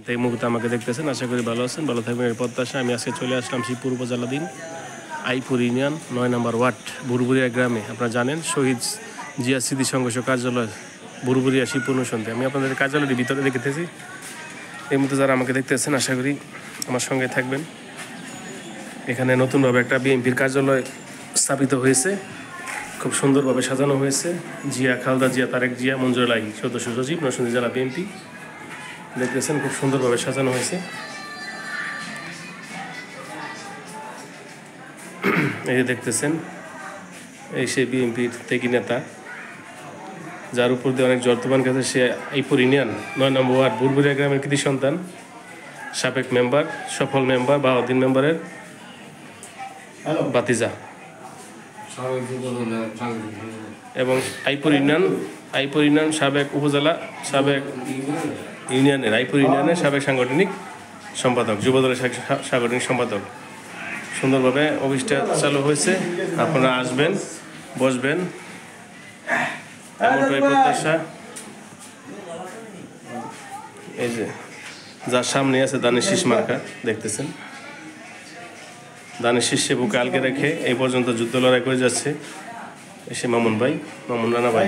এই মুহূর্তে আমাকে দেখতেছেন, আশা করি ভালো আছেন, ভালো থাকবেন এর প্রত্যাশা। আমি আজকে চলে আসলাম শিবপুর উপজেলাধীন আইপুর ইউনিয়ন ৯ নম্বর ওয়ার্ড বুরবুরিয়া গ্রামে। আপনারা জানেন শহীদ জিয়া স্মৃতি সংঘর্ষ কার্যালয় বুরবুরিয়া শিবপুর অনুসন্ধে। আমি আপনাদের কার্যালয়ের ভিতরে দেখতেছি। এই মুহূর্তে যারা আমাকে দেখতেছেন আশা করি আমার সঙ্গে থাকবেন। এখানে নতুনভাবে একটা বিএনপির কার্যালয় স্থাপিত হয়েছে, খুব সুন্দরভাবে সাজানো হয়েছে। জিয়া খালদা জিয়া, তারেক জিয়া, মঞ্জুর আলী সদস্য সচিব, নরসিংদী জেলা বিএনপি। দেখতেছেন খুব সুন্দরভাবে সাজানো হয়েছে। এই যে দেখতেছেন, এই সেই বিএনপির থেকে নেতা, যার উপর দিয়ে অনেক জর্তমান কাছে, সে আইপুর ইউনিয়ন ৯ নম্বর ওয়ার্ড বুরবুরিয়া গ্রামের কৃতি সন্তান, সাবেক মেম্বার, সফল মেম্বার, বাহাউদ্দিন মেম্বারের বাতিজা এবং আইপুর ইউনিয়ন সাবেক উপজেলা, সাবেক ইউনিয়নের আইপুর ইউনিয়নের সাবেক সাংগঠনিক সম্পাদক, যুবদলের সাংগঠনিক সম্পাদক। সুন্দরভাবে অফিসটা চালু হয়েছে। আপনারা আসবেন, বসবেন, এমনটাই প্রত্যাশা। এই যে যার সামনে আছে দানের শীষ মার্কা, দেখতেছেন দানের শীষে বুকে আলকে রেখে এই পর্যন্ত যুদ্ধ লড়াই করে যাচ্ছে এসে মামুন রানা ভাই।